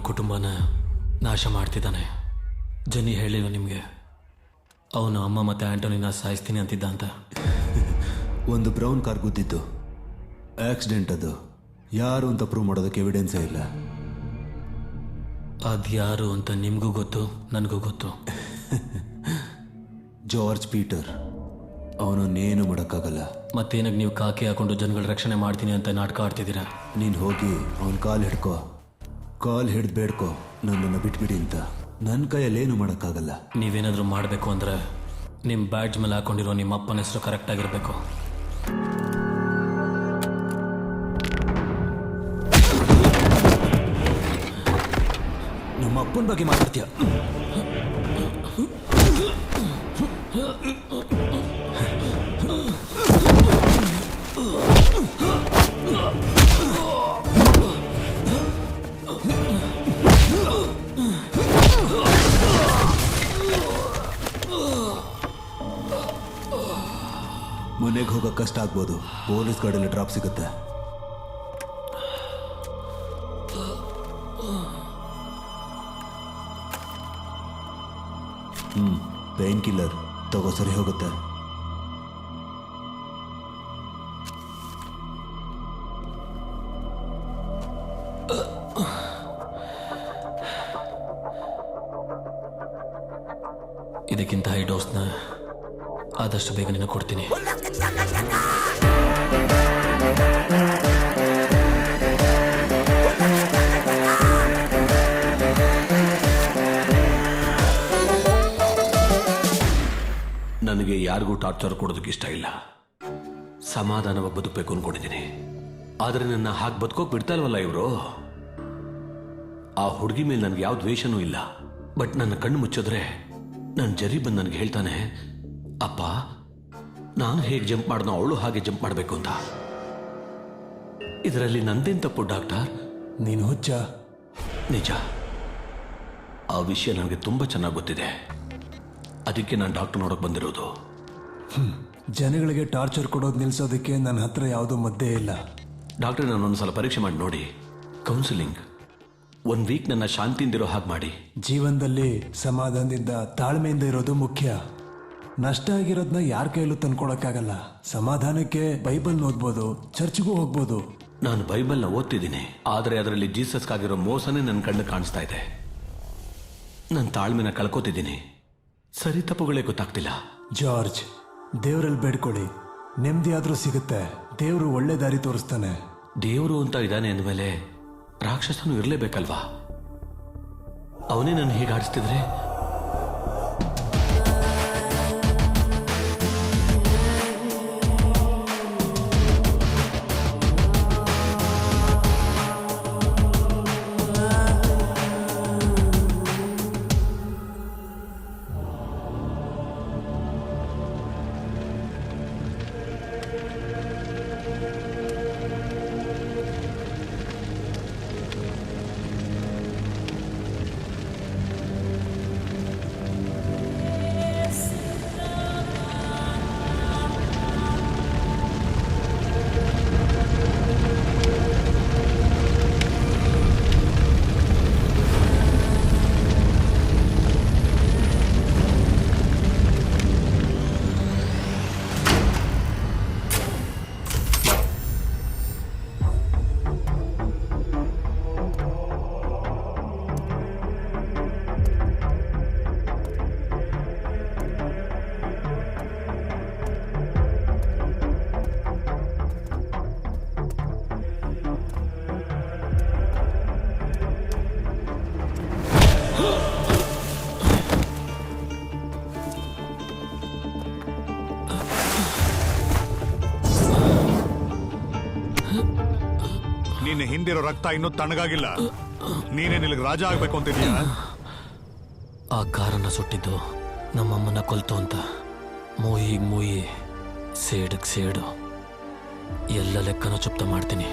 ಕುಟುಂಬನ ನಾಶ ಮಾಡ್ತಿದ್ದಾನೆ. ಜನಿ ಹೇಳಿಲ್ಲ ನಿಮಗೆ, ಅವನು ಅಮ್ಮ ಮತ್ತು ಆಂಟೋನಿನ ಸಾಯಿಸ್ತೀನಿ ಅಂತಿದ್ದ ಅಂತ. ಒಂದು ಬ್ರೌನ್ ಕಾರ್ ಗುದ್ದಿದ್ದು ಆಕ್ಸಿಡೆಂಟ್. ಅದು ಯಾರು ಅಂತ ಪ್ರೂವ್ ಮಾಡೋದಕ್ಕೆ ಎವಿಡೆನ್ಸೇ ಇಲ್ಲ. ಅದು ಯಾರು ಅಂತ ನಿಮಗೂ ಗೊತ್ತು, ನನಗೂ ಗೊತ್ತು. George Peter. ಅವನನ್ನೇನು ಮಾಡೋಕ್ಕಾಗಲ್ಲ. ಮತ್ತೇನಾಗ ನೀವು ಕಾಕಿ ಹಾಕೊಂಡು ಜನಗಳ ರಕ್ಷಣೆ ಮಾಡ್ತೀನಿ ಅಂತ ನಾಟಕ ಆಡ್ತಿದ್ದೀರಾ? ನೀನು ಹೋಗಿ ಅವನ ಕಾಲು ಹಿಡ್ಕೋ, ಕಾಲು ಹಿಡ್ದು ಬೇಡ್ಕೋ ನನ್ನನ್ನು ಬಿಟ್ಬಿಡಿ ಅಂತ. ನನ್ನ ಕೈಯಲ್ಲೇನು ಮಾಡೋಕ್ಕಾಗಲ್ಲ. ನೀವೇನಾದರೂ ಮಾಡಬೇಕು ಅಂದರೆ ನಿಮ್ಮ ಬ್ಯಾಡ್ಜ್ ಮೇಲೆ ಹಾಕೊಂಡಿರೋ ನಿಮ್ಮ ಅಪ್ಪನ ಹೆಸರು ಕರೆಕ್ಟಾಗಿರಬೇಕು. ನಮ್ಮ ಅಪ್ಪನ ಬಗ್ಗೆ ಮಾತಾಡ್ತೀಯ? ಮನೆಗೆ ಹೋಗೋ ಕಷ್ಟ ಆಗ್ಬೋದು. ಪೊಲೀಸ್ ಗಾಡಿಯಲ್ಲಿ ಡ್ರಾಪ್ ಸಿಗುತ್ತೆ. ಪೇನ್ ಕಿಲ್ಲರ್ ತಗೋ, ಸರಿ ಹೋಗುತ್ತೆ. ಇದಕ್ಕಿಂತ ಹೈ ಡೋಸ್ನ ಆದಷ್ಟು ಬೇಗ ನಿನ್ನ ಕೊಡ್ತೀನಿ. ನನಗೆ ಯಾರಿಗೂ ಟಾರ್ಚರ್ ಕೊಡೋದಕ್ಕೆ ಇಷ್ಟ ಇಲ್ಲ. ಸಮಾಧಾನವಾಗಿ ಬದುಕಬೇಕು ಅನ್ಕೊಂಡಿದ್ದೀನಿ. ಆದರೆ ನನ್ನ ಹಾಗೆ ಬದುಕೋಕೆ ಬಿಡ್ತಾ ಇಲ್ವಲ್ಲ ಇವರು. ಆ ಹುಡುಗಿ ಮೇಲೆ ನನಗೆ ಯಾವ ದ್ವೇಷನೂ ಇಲ್ಲ. ಬಟ್ ನನ್ನ ಕಣ್ಣು ಮುಚ್ಚಿದ್ರೆ ನನ್ನ ಜರಿ ಬಂದು ನನಗೆ ಹೇಳ್ತಾನೆ, ಅಪ್ಪ ನಾನು ಹೇಗೆ ಜಂಪ್ ಮಾಡಿದ್ನೋ ಅವಳು ಹಾಗೆ ಜಂಪ್ ಮಾಡಬೇಕು ಅಂತ. ಇದರಲ್ಲಿ ನಂದೇನು ತಪ್ಪು ಡಾಕ್ಟರ್? ನೀನು ಹುಚ್ಚ? ನಿಜ, ಆ ವಿಷಯ ನನಗೆ ತುಂಬ ಚೆನ್ನಾಗಿ ಗೊತ್ತಿದೆ. ಅದಕ್ಕೆ ನಾನು ಡಾಕ್ಟರ್ ನೋಡೋಕೆ ಬಂದಿರೋದು. ಜನಗಳಿಗೆ ಟಾರ್ಚರ್ ಕೊಡೋದು ನಿಲ್ಸೋದಕ್ಕೆ ನನ್ನ ಹತ್ರ ಯಾವುದೋ ಮದ್ದೇ ಇಲ್ಲ. ಡಾಕ್ಟರ್, ನಾನು ಒಂದ್ಸಲ ಪರೀಕ್ಷೆ ಮಾಡಿ ನೋಡಿ. ಕೌನ್ಸಿಲಿಂಗ್ 1 ವೀಕ್ ನನ್ನ ಶಾಂತಿಯಿಂದಿರೋ ಹಾಗೆ ಮಾಡಿ. ಜೀವನದಲ್ಲಿ ಸಮಾಧಾನದಿಂದ ತಾಳ್ಮೆಯಿಂದ ಇರೋದು ಮುಖ್ಯ. ನಷ್ಟ ಆಗಿರೋದನ್ನ ಯಾರ ಕೈಲೂ ತಂದ್ಕೊಳಕ್ಕಾಗಲ್ಲ. ಸಮಾಧಾನಕ್ಕೆ ಬೈಬಲ್ ಓದ್ಬೋದು, ಚರ್ಚ್ಗೂ ಹೋಗ್ಬೋದು. ನಾನು ಬೈಬಲ್ನ ಓದ್ತಿದ್ದೀನಿ, ಆದರೆ ಅದರಲ್ಲಿ ಜೀಸಸ್ಗಾಗಿರೋ ಮೋಸನೇ ನನ್ನ ಕಣ್ಣು ಕಾಣಿಸ್ತಾ ಇದೆ. ನನ್ನ ತಾಳ್ಮೆನ ಕಳ್ಕೋತಿದ್ದೀನಿ. ಸರಿ ತಪ್ಪುಗಳೇ ಗೊತ್ತಾಗ್ತಿಲ್ಲ. ಜಾರ್ಜ್, ದೇವರಲ್ಲಿ ಬೇಡ್ಕೊಳ್ಳಿ, ನೆಮ್ಮದಿ ಆದ್ರೂ ಸಿಗುತ್ತೆ. ದೇವರು ಒಳ್ಳೆ ದಾರಿ ತೋರಿಸ್ತಾನೆ. ದೇವರು ಅಂತ ಇದ್ದಾನೆ ಅಂದಮೇಲೆ ರಾಕ್ಷಸನು ಇರಲೇಬೇಕಲ್ವಾ? ಅವನೇ ನನ್ನ ಹೀಗೆ ಆಡಿಸ್ತಿದ್ರೆ ನಿನ್ನ ಹಿಂದಿರೋ ರಕ್ತ ಇನ್ನೂ ತಣ್ಣಗಾಗಿಲ್ಲ. ನೀನೇನು ಇಲ್ಲಿಗೆ ರಾಜ ಆಗ್ಬೇಕು ಅಂತಿದೀಯ? ಆ ಕಾರನ್ನ ಸುಟ್ಟಿದ್ದು ನಮ್ಮಮ್ಮನ ಕೊಲ್ತು ಅಂತ ಮೂಯಿಗೆ ಮೂಯಿ, ಸೇಡಿಗೆ ಸೇಡು, ಎಲ್ಲ ಲೆಕ್ಕನೂ ಚುಪ್ತ ಮಾಡ್ತೀನಿ.